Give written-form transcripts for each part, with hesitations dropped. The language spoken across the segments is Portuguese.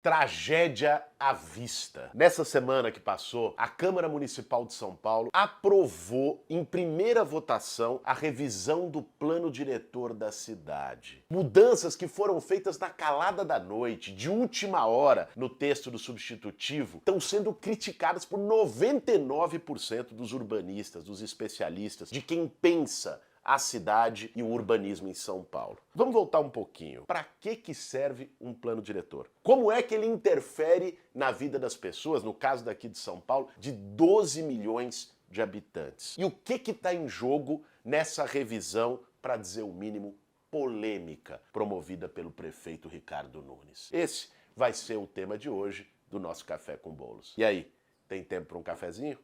Tragédia à vista. Nessa semana que passou, a Câmara Municipal de São Paulo aprovou em primeira votação a revisão do plano diretor da cidade. Mudanças que foram feitas na calada da noite, de última hora, no texto do substitutivo, estão sendo criticadas por 99% dos urbanistas, dos especialistas, de quem pensa a cidade e o urbanismo em São Paulo. Vamos voltar um pouquinho. Para que serve um plano diretor? Como é que ele interfere na vida das pessoas, no caso daqui de São Paulo, de 12 milhões de habitantes? E o que está em jogo nessa revisão, para dizer o mínimo, polêmica, promovida pelo prefeito Ricardo Nunes? Esse vai ser o tema de hoje do nosso Café com Bolos. E aí, tem tempo para um cafezinho?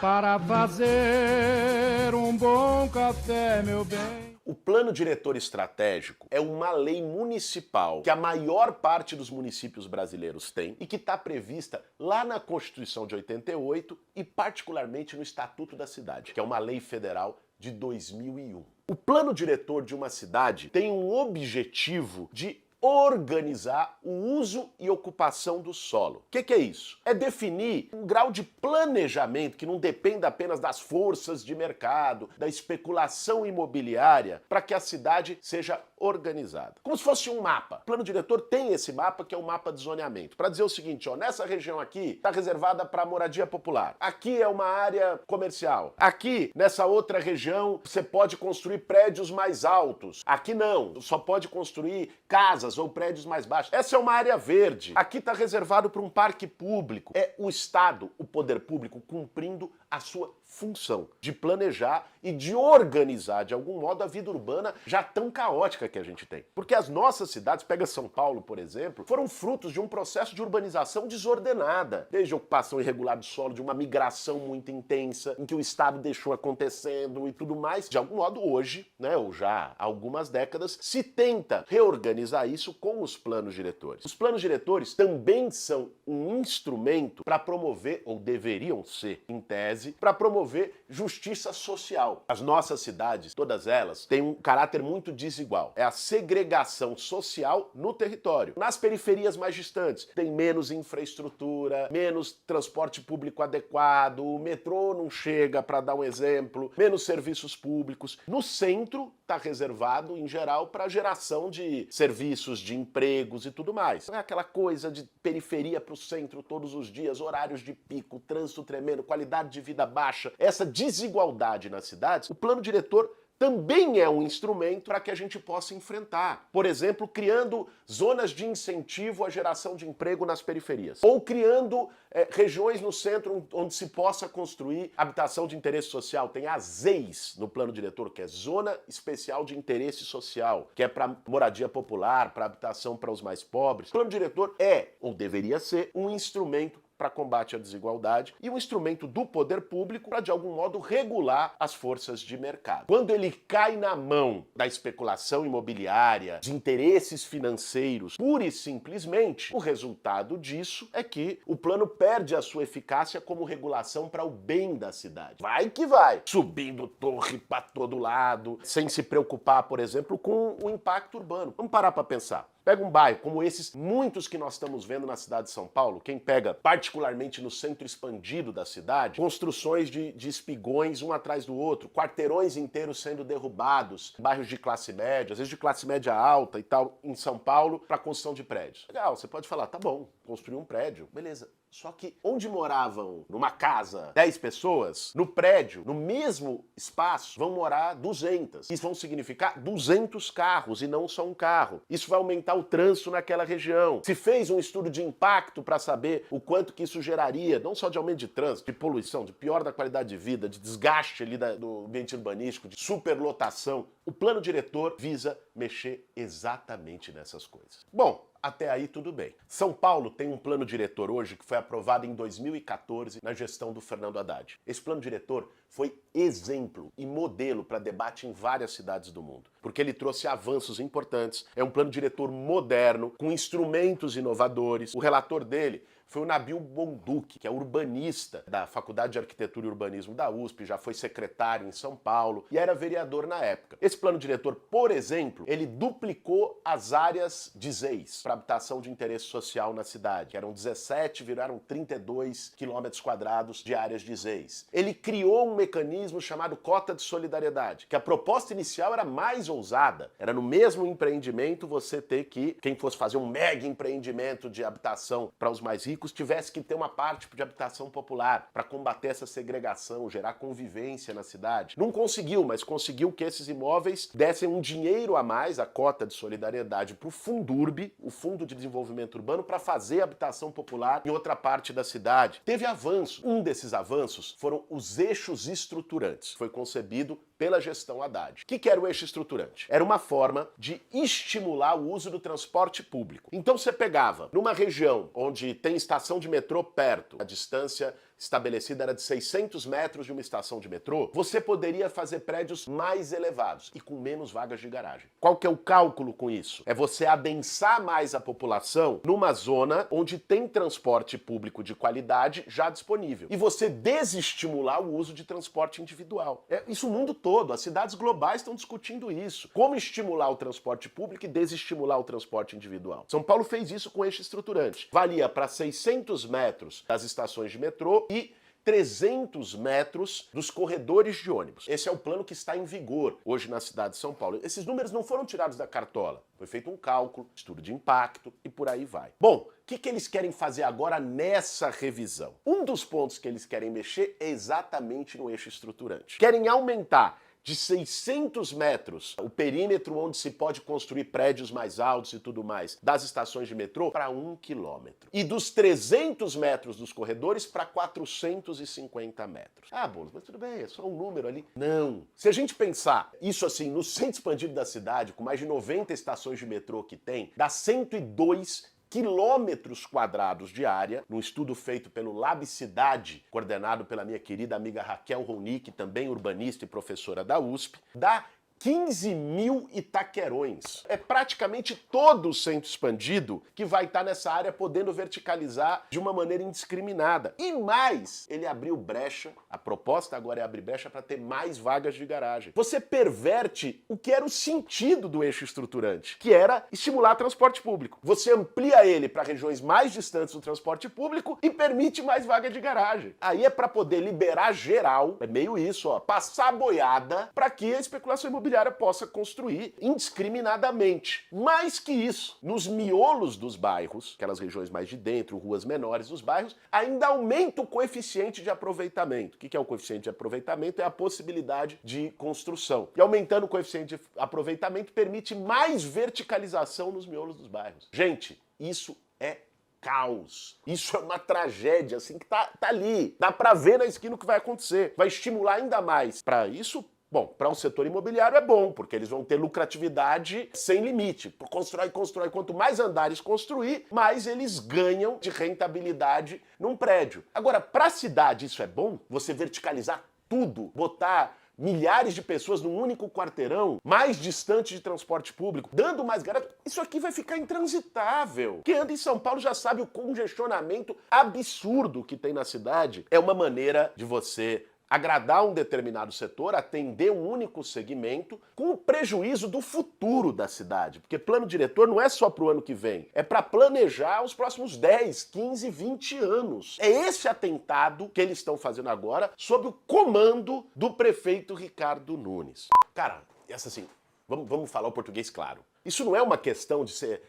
Para fazer um bom café, meu bem. O Plano Diretor Estratégico é uma lei municipal que a maior parte dos municípios brasileiros tem e que está prevista lá na Constituição de 88 e particularmente no Estatuto da Cidade, que é uma lei federal de 2001. O plano diretor de uma cidade tem um objetivo de organizar o uso e ocupação do solo. O que é isso? É definir um grau de planejamento que não dependa apenas das forças de mercado, da especulação imobiliária, para que a cidade seja organizada. Como se fosse um mapa. O plano diretor tem esse mapa, que é o mapa de zoneamento, para dizer o seguinte, ó, nessa região aqui está reservada para moradia popular. Aqui é uma área comercial. Aqui, nessa outra região, você pode construir prédios mais altos. Aqui não, só pode construir casas ou prédios mais baixos. Essa é uma área verde. Aqui está reservado para um parque público. É o Estado, o poder público, cumprindo a sua função de planejar e de organizar, de algum modo, a vida urbana já tão caótica que a gente tem. Porque as nossas cidades, pega São Paulo, por exemplo, foram frutos de um processo de urbanização desordenada. Desde a ocupação irregular do solo, de uma migração muito intensa, em que o Estado deixou acontecendo e tudo mais. De algum modo, hoje, né, ou já há algumas décadas, se tenta reorganizar isso com os planos diretores. Os planos diretores também são um instrumento para promover, ou deveriam ser, em tese, para promover justiça social. As nossas cidades, todas elas, têm um caráter muito desigual. É a segregação social no território. Nas periferias mais distantes, tem menos infraestrutura, menos transporte público adequado, o metrô não chega, para dar um exemplo, menos serviços públicos. No centro, está reservado, em geral, para a geração de serviços, de empregos e tudo mais. Não é aquela coisa de periferia para o centro todos os dias, horários de pico, trânsito tremendo, qualidade de vida baixa. Essa desigualdade nas cidades, o plano diretor também é um instrumento para que a gente possa enfrentar. Por exemplo, criando zonas de incentivo à geração de emprego nas periferias. Ou criando regiões no centro onde se possa construir habitação de interesse social. Tem a ZEIS no plano diretor, que é Zona Especial de Interesse Social, que é para moradia popular, para habitação para os mais pobres. O plano diretor é, ou deveria ser, um instrumento para combate à desigualdade e um instrumento do poder público para, de algum modo, regular as forças de mercado. Quando ele cai na mão da especulação imobiliária, de interesses financeiros, pura e simplesmente, o resultado disso é que o plano perde a sua eficácia como regulação para o bem da cidade. Vai que vai! Subindo torre para todo lado, sem se preocupar, por exemplo, com o impacto urbano. Vamos parar para pensar. Pega um bairro como esses, muitos que nós estamos vendo na cidade de São Paulo, quem pega particularmente no centro expandido da cidade, construções de espigões um atrás do outro, quarteirões inteiros sendo derrubados, bairros de classe média, às vezes de classe média alta e tal, em São Paulo, para construção de prédios. Legal, você pode falar, tá bom, construir um prédio, beleza. Só que onde moravam, numa casa, 10 pessoas, no prédio, no mesmo espaço, vão morar 200. Isso vão significar 200 carros e não só um carro. Isso vai aumentar o trânsito naquela região. Se fez um estudo de impacto para saber o quanto que isso geraria, não só de aumento de trânsito, de poluição, de pior da qualidade de vida, de desgaste ali do ambiente urbanístico, de superlotação. O plano diretor visa mexer exatamente nessas coisas. Bom, até aí tudo bem. São Paulo tem um plano diretor hoje que foi aprovado em 2014 na gestão do Fernando Haddad. Esse plano diretor foi exemplo e modelo para debate em várias cidades do mundo. porque ele trouxe avanços importantes. É um plano diretor moderno, com instrumentos inovadores. O relator dele foi o Nabil Bonduki, que é urbanista da Faculdade de Arquitetura e Urbanismo da USP, já foi secretário em São Paulo e era vereador na época. Esse plano diretor, por exemplo, ele duplicou as áreas de ZEIS para habitação de interesse social na cidade, que eram 17, viraram 32 quilômetros quadrados de áreas de ZEIS. Ele criou um mecanismo chamado cota de solidariedade, que a proposta inicial era mais ousada. Era no mesmo empreendimento você ter que, quem fosse fazer um mega empreendimento de habitação para os mais ricos, tivesse que ter uma parte de habitação popular para combater essa segregação, gerar convivência na cidade. Não conseguiu, mas conseguiu que esses imóveis dessem um dinheiro a mais, a cota de solidariedade, para o Fundurb, o Fundo de Desenvolvimento Urbano, para fazer habitação popular em outra parte da cidade. Teve avanço. Um desses avanços foram os eixos estruturantes. Foi concebido pela gestão Haddad. O que era o eixo estruturante? Era uma forma de estimular o uso do transporte público. Então você pegava, numa região onde tem estação de metrô perto, a distância estabelecida era de 600 metros de uma estação de metrô, você poderia fazer prédios mais elevados e com menos vagas de garagem. Qual que é o cálculo com isso? É você adensar mais a população numa zona onde tem transporte público de qualidade já disponível. E você desestimular o uso de transporte individual. Isso o mundo todo, as cidades globais estão discutindo isso. Como estimular o transporte público e desestimular o transporte individual. São Paulo fez isso com eixo estruturante. Valia para 600 metros das estações de metrô e 300 metros dos corredores de ônibus. Esse é o plano que está em vigor hoje na cidade de São Paulo. Esses números não foram tirados da cartola. Foi feito um cálculo, estudo de impacto e por aí vai. Bom, o que eles querem fazer agora nessa revisão? Um dos pontos que eles querem mexer é exatamente no eixo estruturante. Querem aumentar de 600 metros, o perímetro onde se pode construir prédios mais altos e tudo mais, das estações de metrô, para 1 quilômetro. E dos 300 metros dos corredores para 450 metros. Ah, Boulos, mas tudo bem, é só um número ali. Não. Se a gente pensar isso assim, no centro expandido da cidade, com mais de 90 estações de metrô que tem, dá 102 quilômetros quadrados de área, num estudo feito pelo Lab Cidade, coordenado pela minha querida amiga Raquel Ronick, também urbanista e professora da USP, dá 15 mil Itaquerões. É praticamente todo o centro expandido que vai estar nessa área podendo verticalizar de uma maneira indiscriminada. E mais, ele abriu brecha, a proposta agora é abrir brecha para ter mais vagas de garagem. Você perverte o que era o sentido do eixo estruturante, que era estimular transporte público. Você amplia ele para regiões mais distantes do transporte público e permite mais vaga de garagem. Aí é para poder liberar geral, é meio isso, ó, passar a boiada para que a especulação imobiliária possa construir indiscriminadamente. Mais que isso, nos miolos dos bairros, aquelas regiões mais de dentro, ruas menores dos bairros, ainda aumenta o coeficiente de aproveitamento. O que é o coeficiente de aproveitamento? É a possibilidade de construção. E aumentando o coeficiente de aproveitamento permite mais verticalização nos miolos dos bairros. Gente, isso é caos. Isso é uma tragédia, assim, que tá ali. Dá pra ver na esquina o que vai acontecer. Vai estimular ainda mais. Para isso, bom, para o setor imobiliário é bom, porque eles vão ter lucratividade sem limite. Constrói. Quanto mais andares construir, mais eles ganham de rentabilidade num prédio. Agora, para a cidade isso é bom? Você verticalizar tudo, botar milhares de pessoas num único quarteirão, mais distante de transporte público, dando mais garagem, isso aqui vai ficar intransitável. Quem anda em São Paulo já sabe o congestionamento absurdo que tem na cidade. É uma maneira de você agradar um determinado setor, atender um único segmento, com o prejuízo do futuro da cidade. Porque plano diretor não é só para o ano que vem, é para planejar os próximos 10, 15, 20 anos. É esse atentado que eles estão fazendo agora, sob o comando do prefeito Ricardo Nunes. Cara, essa assim, vamos falar o português claro. Isso não é uma questão de ser,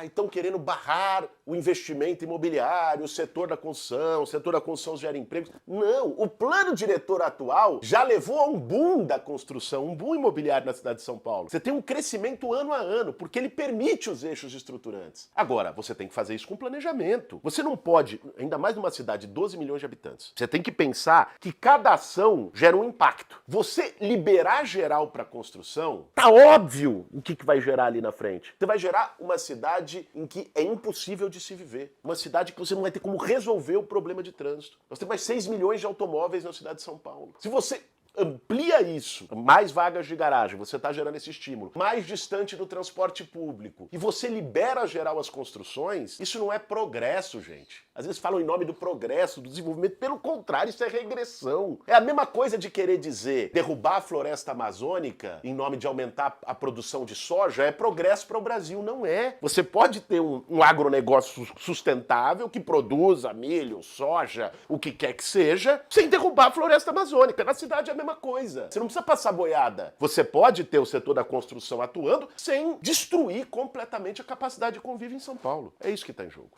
estão querendo barrar o investimento imobiliário, o setor da construção gera empregos. Não, o plano diretor atual já levou a um boom da construção, um boom imobiliário na cidade de São Paulo. Você tem um crescimento ano a ano, porque ele permite os eixos estruturantes. Agora, você tem que fazer isso com planejamento. Você não pode, ainda mais numa cidade de 12 milhões de habitantes, você tem que pensar que cada ação gera um impacto. Você liberar geral para construção, tá óbvio o que vai gerar ali na frente. Você vai gerar uma cidade em que é impossível de se viver. Uma cidade que você não vai ter como resolver o problema de trânsito. Nós temos mais 6 milhões de automóveis na cidade de São Paulo. Se você amplia isso, mais vagas de garagem, você está gerando esse estímulo, mais distante do transporte público, e você libera geral as construções, isso não é progresso, gente. Às vezes falam em nome do progresso, do desenvolvimento, pelo contrário, isso é regressão. É a mesma coisa de querer dizer derrubar a floresta amazônica em nome de aumentar a produção de soja, é progresso para o Brasil, não é. Você pode ter um agronegócio sustentável que produza milho, soja, o que quer que seja, sem derrubar a floresta amazônica. Na cidade é a mesma coisa. Você não precisa passar boiada. Você pode ter o setor da construção atuando sem destruir completamente a capacidade de convívio em São Paulo. É isso que está em jogo.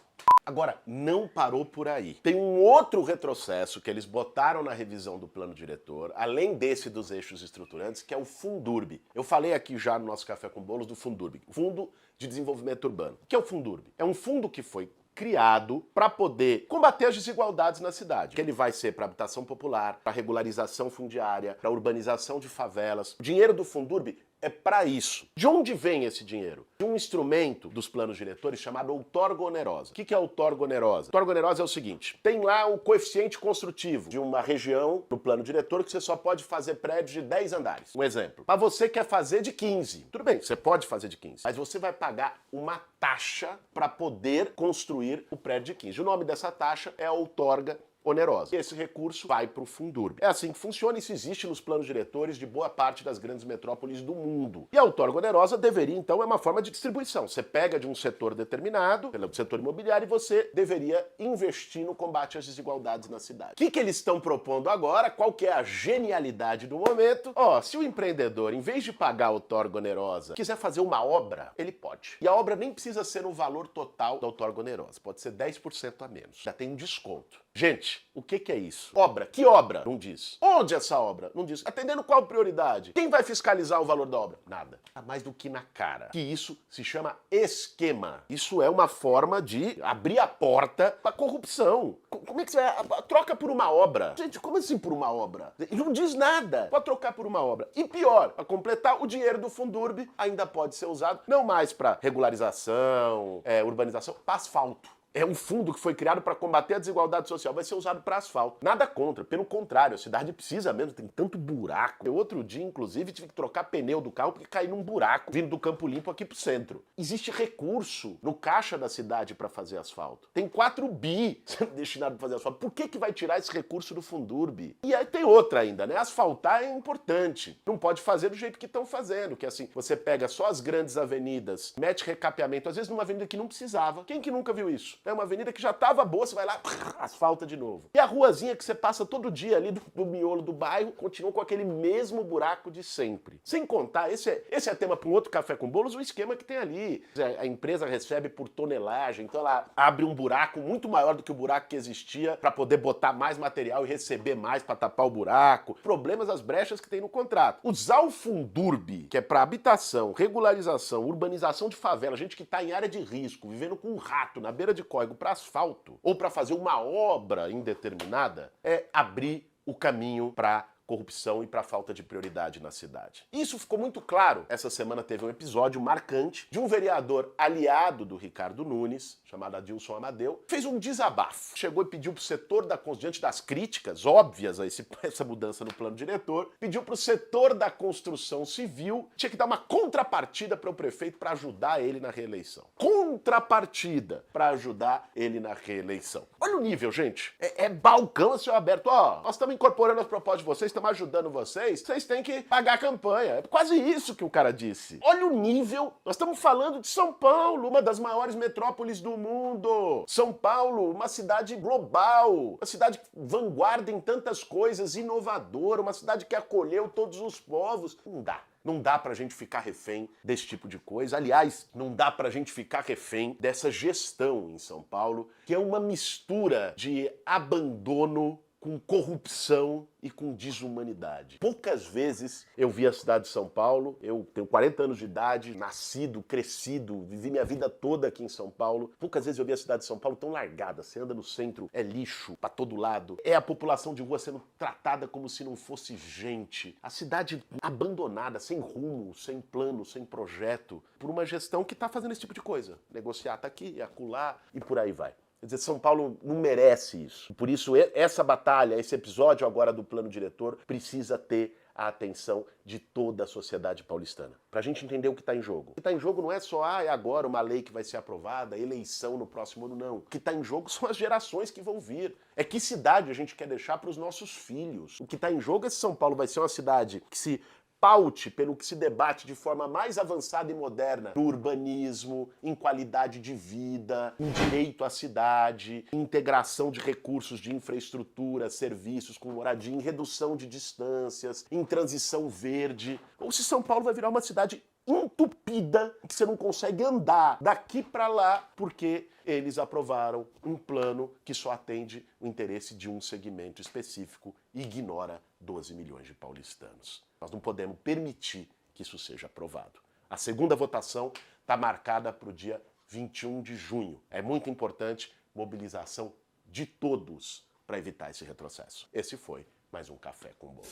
Agora, não parou por aí. Tem um outro retrocesso que eles botaram na revisão do plano diretor, além desse dos eixos estruturantes, que é o Fundurb. Eu falei aqui já no nosso Café com Bolos do Fundurb, Fundo de Desenvolvimento Urbano. O que é o Fundurb? É um fundo que foi criado para poder combater as desigualdades na cidade. Que ele vai ser para habitação popular, para regularização fundiária, para urbanização de favelas. O dinheiro do Fundurb é para isso. De onde vem esse dinheiro? De um instrumento dos planos diretores chamado outorga onerosa. O que é outorga onerosa? Outorga onerosa é o seguinte, tem lá o coeficiente construtivo de uma região no plano diretor que você só pode fazer prédios de 10 andares. Um exemplo. Mas você quer fazer de 15. Tudo bem, você pode fazer de 15. Mas você vai pagar uma taxa para poder construir o prédio de 15. O nome dessa taxa é a outorga onerosa. Esse recurso vai para o Fundurb. É assim que funciona, isso existe nos planos diretores de boa parte das grandes metrópoles do mundo. E a outorga onerosa deveria, então, é uma forma de distribuição. Você pega de um setor determinado, pelo setor imobiliário, e você deveria investir no combate às desigualdades na cidade. O que eles estão propondo agora? Qual que é a genialidade do momento? Se o empreendedor, em vez de pagar a outorga onerosa, quiser fazer uma obra, ele pode. E a obra nem precisa ser no valor total da outorga onerosa. Pode ser 10% a menos. Já tem um desconto. Gente, o que é isso? Obra. Que obra? Não diz. Onde essa obra? Não diz. Atendendo qual prioridade? Quem vai fiscalizar o valor da obra? Nada. Tá mais do que na cara. Que isso se chama esquema. Isso é uma forma de abrir a porta para corrupção. Como é que você vai? Troca por uma obra. Gente, como assim por uma obra? Não diz nada. Pode trocar por uma obra. E pior, para completar, o dinheiro do Fundurb ainda pode ser usado não mais para regularização, urbanização, para asfalto. É um fundo que foi criado para combater a desigualdade social, vai ser usado para asfalto. Nada contra, pelo contrário, a cidade precisa mesmo, tem tanto buraco. Eu outro dia, inclusive, tive que trocar pneu do carro porque caí num buraco vindo do Campo Limpo aqui pro centro. Existe recurso no caixa da cidade para fazer asfalto. Tem 4 bi destinado para fazer asfalto. Por que vai tirar esse recurso do Fundurb? E aí tem outra ainda, né? Asfaltar é importante. Não pode fazer do jeito que estão fazendo, que é assim, você pega só as grandes avenidas, mete recapeamento, às vezes numa avenida que não precisava. Quem que nunca viu isso? É uma avenida que já estava boa, você vai lá, asfalta de novo. E a ruazinha que você passa todo dia ali do miolo do bairro, continua com aquele mesmo buraco de sempre. Sem contar, esse é tema para um outro Café com Bolos, o esquema que tem ali. A empresa recebe por tonelagem, então ela abre um buraco muito maior do que o buraco que existia para poder botar mais material e receber mais para tapar o buraco. Problemas, as brechas que tem no contrato. Usar o Fundurb, que é para habitação, regularização, urbanização de favela, gente que está em área de risco, vivendo com um rato na beira de córrego para asfalto ou para fazer uma obra indeterminada, é abrir o caminho para corrupção e para falta de prioridade na cidade. Isso ficou muito claro. Essa semana teve um episódio marcante de um vereador aliado do Ricardo Nunes, chamado Adilson Amadeu, fez um desabafo. Chegou e pediu para o setor da construção, diante das críticas óbvias a essa mudança no plano diretor, pediu para o setor da construção civil, tinha que dar uma contrapartida para o prefeito para ajudar ele na reeleição. Contrapartida para ajudar ele na reeleição. Olha o nível, gente. É balcão a céu aberto. Nós estamos incorporando as propostas de vocês, estamos ajudando vocês têm que pagar a campanha. É quase isso que o cara disse. Olha o nível. Nós estamos falando de São Paulo, uma das maiores metrópoles do mundo. São Paulo, uma cidade global, uma cidade vanguarda em tantas coisas, inovadora, uma cidade que acolheu todos os povos. Não dá. Não dá pra gente ficar refém desse tipo de coisa. Aliás, não dá pra gente ficar refém dessa gestão em São Paulo, que é uma mistura de abandono com corrupção e com desumanidade. Poucas vezes eu vi a cidade de São Paulo, eu tenho 40 anos de idade, nascido, crescido, vivi minha vida toda aqui em São Paulo. Poucas vezes eu vi a cidade de São Paulo tão largada, você anda no centro, é lixo pra todo lado, é a população de rua sendo tratada como se não fosse gente. A cidade abandonada, sem rumo, sem plano, sem projeto, por uma gestão que tá fazendo esse tipo de coisa. Negociar tá aqui, acolá e por aí vai. Quer dizer, São Paulo não merece isso. Por isso, essa batalha, esse episódio agora do plano diretor, precisa ter a atenção de toda a sociedade paulistana. Pra gente entender o que está em jogo. O que está em jogo não é só, é agora uma lei que vai ser aprovada, eleição no próximo ano, não. O que está em jogo são as gerações que vão vir. É que cidade a gente quer deixar para os nossos filhos. O que está em jogo é se São Paulo vai ser uma cidade que se paute pelo que se debate de forma mais avançada e moderna no urbanismo, em qualidade de vida, em direito à cidade, em integração de recursos de infraestrutura, serviços com moradia, em redução de distâncias, em transição verde, ou se São Paulo vai virar uma cidade entupida, que você não consegue andar daqui para lá, porque eles aprovaram um plano que só atende o interesse de um segmento específico e ignora 12 milhões de paulistanos. Nós não podemos permitir que isso seja aprovado. A segunda votação está marcada para o dia 21 de junho. É muito importante mobilização de todos para evitar esse retrocesso. Esse foi mais um Café com Bolo.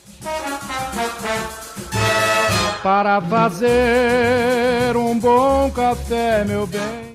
Para fazer um bom café, meu bem.